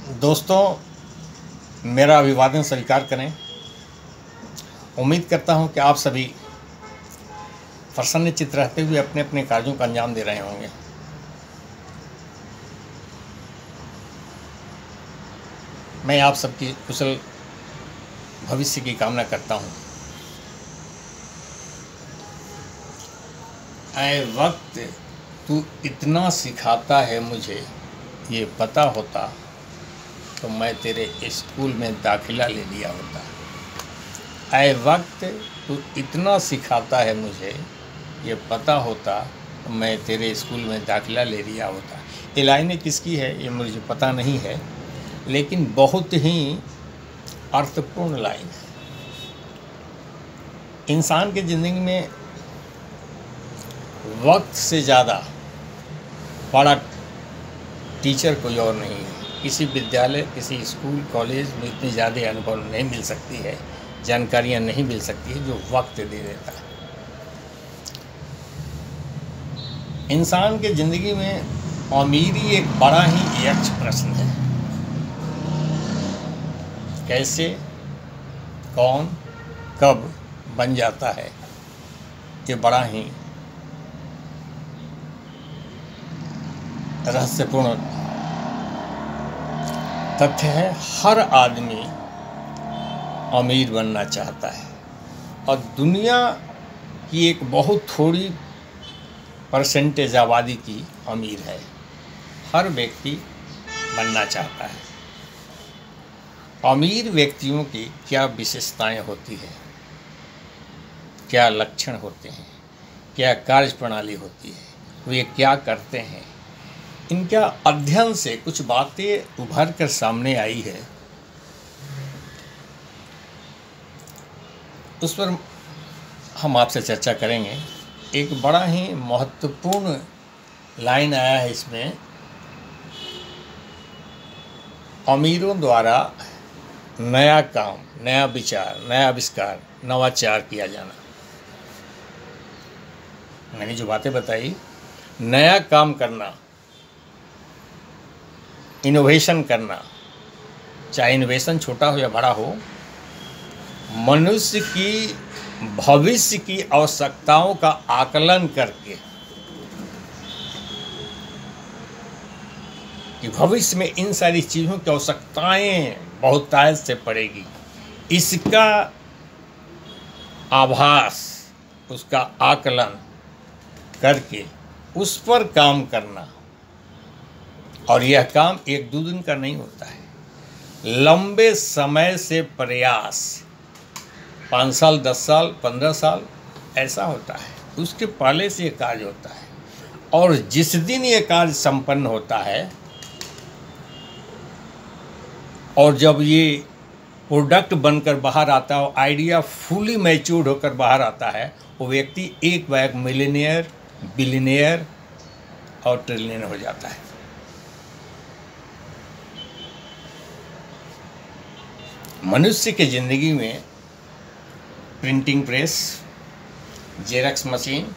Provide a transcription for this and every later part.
दोस्तों, मेरा अभिवादन स्वीकार करें। उम्मीद करता हूं कि आप सभी प्रसन्नचित्त रहते हुए अपने अपने कार्यों का अंजाम दे रहे होंगे। मैं आप सबकी कुशल भविष्य की कामना करता हूं। ऐ वक्त तू इतना सिखाता है मुझे, ये पता होता तो मैं तेरे स्कूल में दाखिला ले लिया होता। ऐ वक्त तू इतना सिखाता है मुझे, ये पता होता तो मैं तेरे स्कूल में दाखिला ले लिया होता। ये लाइनें किसकी है ये मुझे पता नहीं है, लेकिन बहुत ही अर्थपूर्ण लाइन है। इंसान की ज़िंदगी में वक्त से ज़्यादा बड़ा टीचर कोई और नहीं है। किसी विद्यालय, किसी स्कूल, कॉलेज में इतनी ज़्यादा अनुभव नहीं मिल सकती है, जानकारियाँ नहीं मिल सकती है जो वक्त दे देता है। इंसान के ज़िंदगी में अमीरी एक बड़ा ही यक्ष प्रश्न है। कैसे, कौन, कब बन जाता है, ये बड़ा ही रहस्यपूर्ण तथ्य है। हर आदमी अमीर बनना चाहता है और दुनिया की एक बहुत थोड़ी परसेंटेज आबादी की अमीर है। हर व्यक्ति बनना चाहता है। अमीर व्यक्तियों की क्या विशेषताएं होती है, क्या लक्षण होते हैं, क्या कार्यप्रणाली होती है, वे क्या करते हैं, इनका अध्ययन से कुछ बातें उभर कर सामने आई है। उस पर हम आपसे चर्चा करेंगे। एक बड़ा ही महत्वपूर्ण लाइन आया है इसमें, अमीरों द्वारा नया काम, नया विचार, नया आविष्कार, नवाचार किया जाना। मैंने जो बातें बताई, नया काम करना, इनोवेशन करना, चाहे इनोवेशन छोटा हो या बड़ा हो, मनुष्य की भविष्य की आवश्यकताओं का आकलन करके कि भविष्य में इन सारी चीज़ों की आवश्यकताएं बहुतायत से पड़ेगी, इसका आभास, उसका आकलन करके उस पर काम करना। और यह काम एक दो दिन का नहीं होता है, लंबे समय से प्रयास, 5 साल, 10 साल, 15 साल ऐसा होता है। उसके पहले से ये कार्य होता है और जिस दिन ये कार्य संपन्न होता है और जब ये प्रोडक्ट बनकर बाहर आता है, आइडिया फुली मैच्योर्ड होकर बाहर आता है, वो व्यक्ति एक बैग मिलियनियर, बिलियनियर और ट्रिलियनियर हो जाता है। मनुष्य की ज़िंदगी में printing press, xerox machine,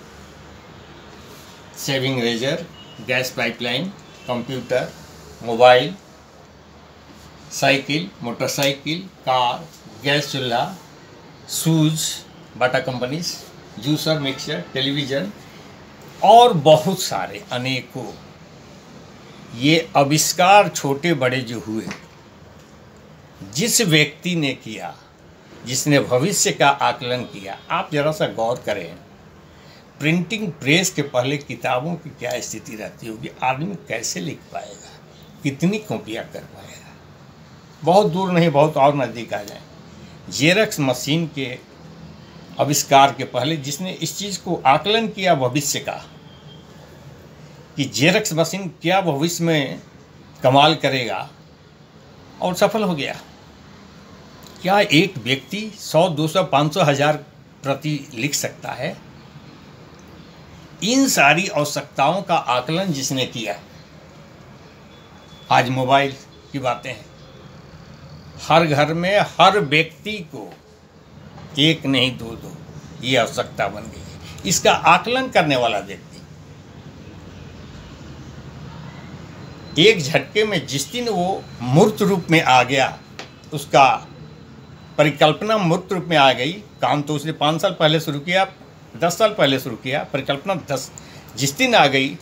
shaving razor, gas pipeline, computer, mobile, cycle, motorcycle, car, gas चूल्हा, shoes, Bata companies, juicer, mixer, television और बहुत सारे अनेकों ये आविष्कार छोटे बड़े जो हुए, जिस व्यक्ति ने किया, जिसने भविष्य का आकलन किया। आप जरा सा गौर करें, प्रिंटिंग प्रेस के पहले किताबों की क्या स्थिति रहती होगी, आदमी कैसे लिख पाएगा, कितनी कॉपियाँ कर पाएगा। बहुत दूर नहीं, बहुत और नज़दीक आ जाए, जेरॉक्स मशीन के आविष्कार के पहले जिसने इस चीज़ को आकलन किया भविष्य का कि जेरॉक्स मशीन क्या भविष्य में कमाल करेगा, और सफल हो गया। क्या एक व्यक्ति 100, 200, 500, 1000 प्रति लिख सकता है? इन सारी आवश्यकताओं का आकलन जिसने किया, आज मोबाइल की बातें हैं, हर घर में हर व्यक्ति को एक नहीं दो ये आवश्यकता बन गई है। इसका आकलन करने वाला व्यक्ति एक झटके में जिस दिन वो मूर्त रूप में आ गया, उसका परिकल्पना मूर्त रूप में आ गई। काम तो उसने 5 साल पहले शुरू किया, 10 साल पहले शुरू किया, परिकल्पना 10 जिस दिन आ गई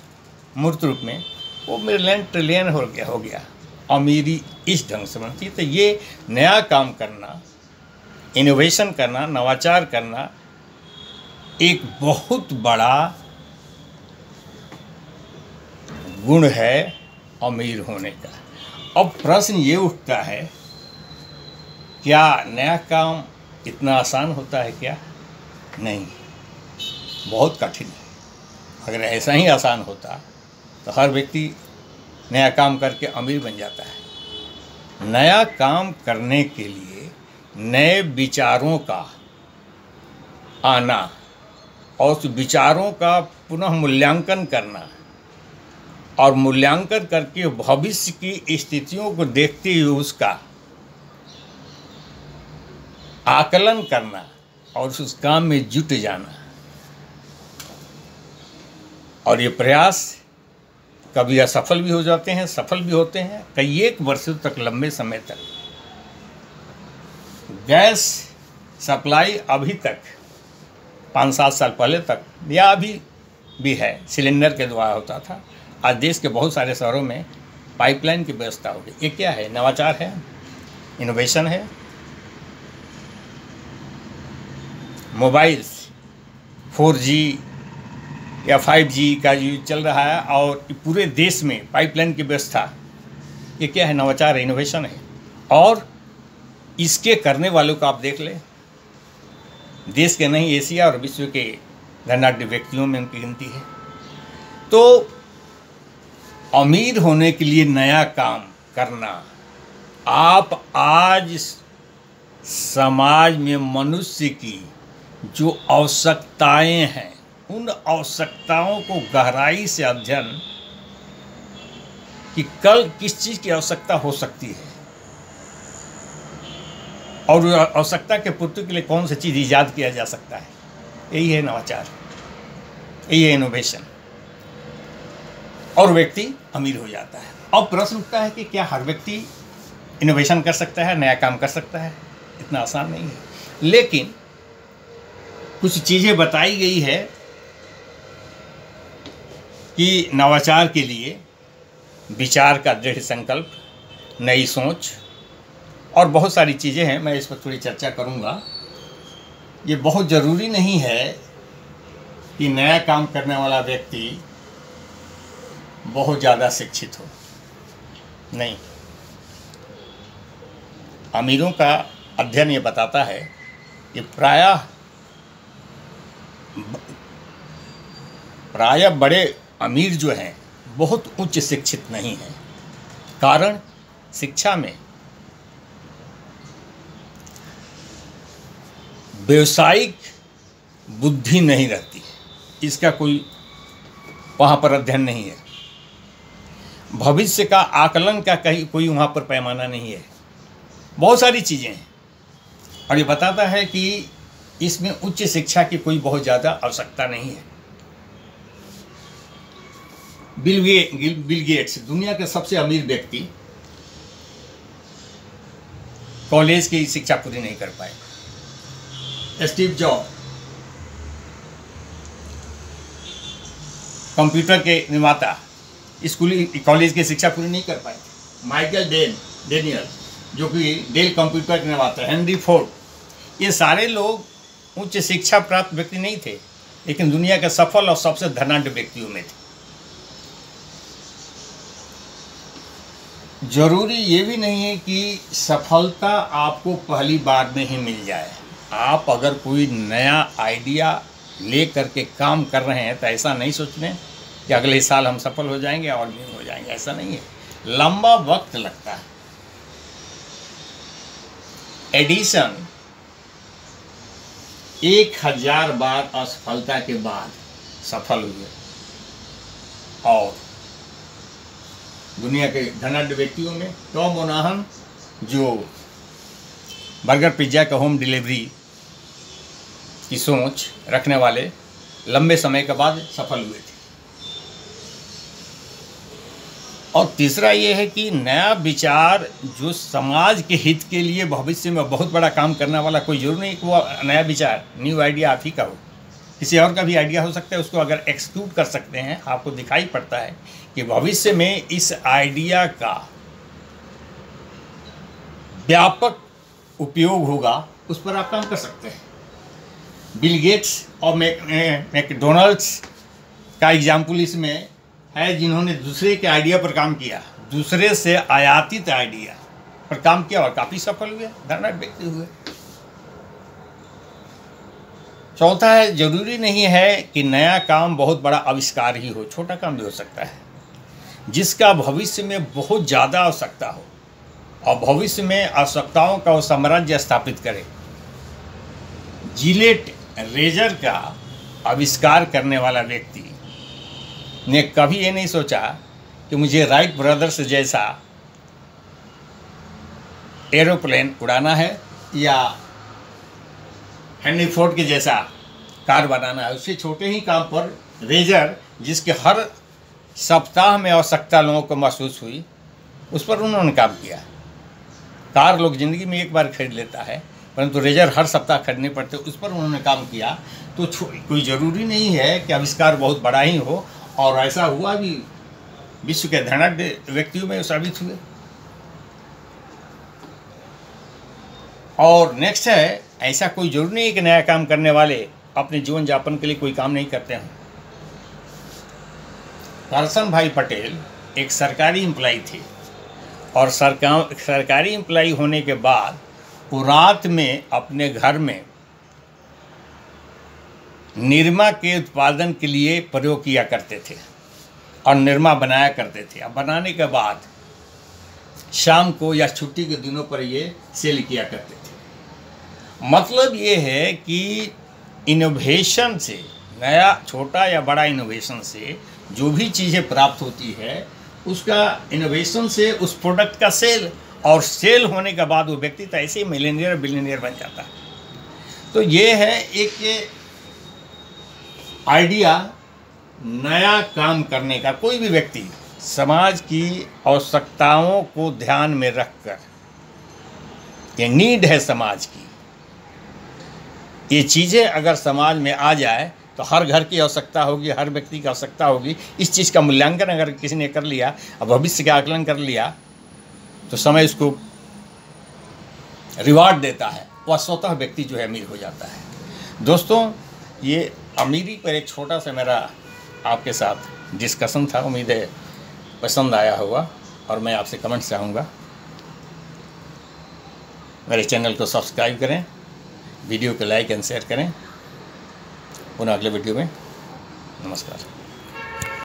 मूर्त रूप में, वो मिलियन ट्रिलियन हो गया। अमीरी इस ढंग से बनती है। तो ये नया काम करना, इनोवेशन करना, नवाचार करना एक बहुत बड़ा गुण है अमीर होने का। अब प्रश्न ये उठता है, क्या नया काम इतना आसान होता है क्या? नहीं, बहुत कठिन है। अगर ऐसा ही आसान होता तो हर व्यक्ति नया काम करके अमीर बन जाता है। नया काम करने के लिए नए विचारों का आना और उस विचारों का पुनः मूल्यांकन करना और मूल्यांकन करके भविष्य की स्थितियों को देखते हुए उसका आकलन करना और उस काम में जुट जाना, और ये प्रयास कभी असफल भी हो जाते हैं, सफल भी होते हैं, कई एक वर्षों तक, लंबे समय तक। गैस सप्लाई अभी तक 5-7 साल पहले तक या अभी भी है, सिलेंडर के द्वारा होता था। आज देश के बहुत सारे शहरों में पाइपलाइन की व्यवस्था हो गई। ये क्या है? नवाचार है, इनोवेशन है। मोबाइल्स 4G या 5G का यूज चल रहा है और पूरे देश में पाइपलाइन की व्यवस्था, ये क्या है? नवाचार है, इनोवेशन है। और इसके करने वालों को आप देख लें, देश के नहीं, एशिया और विश्व के धनाढ्य व्यक्तियों में उनकी गिनती है। तो अमीर होने के लिए नया काम करना, आप आज समाज में मनुष्य की जो आवश्यकताएं हैं, उन आवश्यकताओं को गहराई से अध्ययन कि कल किस चीज़ की आवश्यकता हो सकती है और आवश्यकता के पूर्ति के लिए कौन सी चीज़ ईजाद किया जा सकता है, यही है नवाचार, यही है इनोवेशन, और व्यक्ति अमीर हो जाता है। अब प्रश्न उठता है कि क्या हर व्यक्ति इनोवेशन कर सकता है, नया काम कर सकता है? इतना आसान नहीं है, लेकिन कुछ चीज़ें बताई गई है कि नवाचार के लिए विचार का दृढ़ संकल्प, नई सोच और बहुत सारी चीज़ें हैं। मैं इस पर थोड़ी चर्चा करूँगा। ये बहुत ज़रूरी नहीं है कि नया काम करने वाला व्यक्ति बहुत ज़्यादा शिक्षित हो, नहीं। अमीरों का अध्ययन ये बताता है कि प्रायः बड़े अमीर जो हैं बहुत उच्च शिक्षित नहीं हैं। कारण शिक्षा में व्यावसायिक बुद्धि नहीं रहती है, इसका कोई वहाँ पर अध्ययन नहीं है। भविष्य का आकलन का कहीं कोई वहाँ पर पैमाना नहीं है। बहुत सारी चीज़ें हैं और ये बताता है कि इसमें उच्च शिक्षा की कोई बहुत ज़्यादा आवश्यकता नहीं है। बिल गेट्स, दुनिया के सबसे अमीर व्यक्ति, कॉलेज की शिक्षा पूरी नहीं कर पाए। स्टीव जॉब कंप्यूटर के निर्माता, स्कूली कॉलेज की शिक्षा पूरी नहीं कर पाए। माइकल डेनियल जो कि डेल कंप्यूटर के निर्माता, हेनरी फोर्ड, ये सारे लोग उच्च शिक्षा प्राप्त व्यक्ति नहीं थे, लेकिन दुनिया के सफल और सबसे धनाढ्य व्यक्तियों में थे। जरूरी ये भी नहीं है कि सफलता आपको पहली बार में ही मिल जाए। आप अगर कोई नया आइडिया ले करके काम कर रहे हैं तो ऐसा नहीं सोचने कि अगले साल हम सफल हो जाएंगे और नहीं हो जाएंगे, ऐसा नहीं है। लंबा वक्त लगता है। एडिसन 1000 बार असफलता के बाद सफल हुए और दुनिया के धनाढ्य व्यक्तियों में टॉम मोनाहन, जो बर्गर पिज्ज़ा का होम डिलीवरी की सोच रखने वाले, लंबे समय के बाद सफल हुए थे। और तीसरा ये है कि नया विचार जो समाज के हित के लिए भविष्य में बहुत बड़ा काम करने वाला, कोई जरूर नहीं कि वो नया विचार, न्यू आइडिया आप ही का हो, किसी और का भी आइडिया हो सकता है। उसको अगर एक्सक्यूट कर सकते हैं, आपको दिखाई पड़ता है कि भविष्य में इस आइडिया का व्यापक उपयोग होगा, उस पर आप काम कर सकते हैं। बिल गेट्स और मैकडोनल्ड्स का एग्जाम्पल इसमें है, जिन्होंने दूसरे के आइडिया पर काम किया, दूसरे से आयातित आइडिया पर काम किया और काफ़ी सफल हुए, धनाढ्य व्यक्ति हुए। चौथा है, जरूरी नहीं है कि नया काम बहुत बड़ा आविष्कार ही हो, छोटा काम भी हो सकता है जिसका भविष्य में बहुत ज़्यादा आवश्यकता हो और भविष्य में आवश्यकताओं का वो साम्राज्य स्थापित करे। जिलेट रेजर का आविष्कार करने वाला व्यक्ति ने कभी ये नहीं सोचा कि मुझे राइट ब्रदर्स जैसा एरोप्लेन उड़ाना है या हेनरी फोर्ड के जैसा कार बनाना है। उससे छोटे ही काम पर रेजर, जिसके हर सप्ताह में आवश्यकता लोगों को महसूस हुई, उस पर उन्होंने काम किया। कार लोग ज़िंदगी में एक बार खरीद लेता है, परंतु रेजर हर सप्ताह खरीदने पड़ते, उस पर उन्होंने काम किया। तो कोई ज़रूरी नहीं है कि आविष्कार बहुत बड़ा ही हो, और ऐसा हुआ भी, विश्व के धनाढ्य व्यक्तियों में साबित हुए। और नेक्स्ट है, ऐसा कोई जरूरी नहीं है कि नया काम करने वाले अपने जीवन यापन के लिए कोई काम नहीं करते हैं। करसन भाई पटेल एक सरकारी एम्प्लॉय थे और सरकारी एम्प्लॉय होने के बाद वो रात में अपने घर में निरमा के उत्पादन के लिए प्रयोग किया करते थे और निरमा बनाया करते थे। अब बनाने के बाद शाम को या छुट्टी के दिनों पर ये सेल किया करते थे। मतलब ये है कि इनोवेशन से, नया छोटा या बड़ा इनोवेशन से जो भी चीज़ें प्राप्त होती है, उसका इनोवेशन से उस प्रोडक्ट का सेल, और सेल होने के बाद वो व्यक्ति तो ऐसे ही मिलियनियर बिलियनियर बन जाता है। तो ये है एक आइडिया नया काम करने का। कोई भी व्यक्ति समाज की आवश्यकताओं को ध्यान में रखकर, ये नीड है समाज की, ये चीज़ें अगर समाज में आ जाए तो हर घर की आवश्यकता होगी, हर व्यक्ति की आवश्यकता होगी। इस चीज़ का मूल्यांकन अगर किसी ने कर लिया और भविष्य का आकलन कर लिया, तो समय उसको रिवार्ड देता है, वह स्वतः व्यक्ति जो है अमीर हो जाता है। दोस्तों, ये अमीरी पर एक छोटा सा मेरा आपके साथ डिस्कशन था। उम्मीद है पसंद आया होगा, और मैं आपसे कमेंट चाहूँगा। मेरे चैनल को सब्सक्राइब करें, वीडियो को लाइक एंड शेयर करें। पुनः अगले वीडियो में, नमस्कार।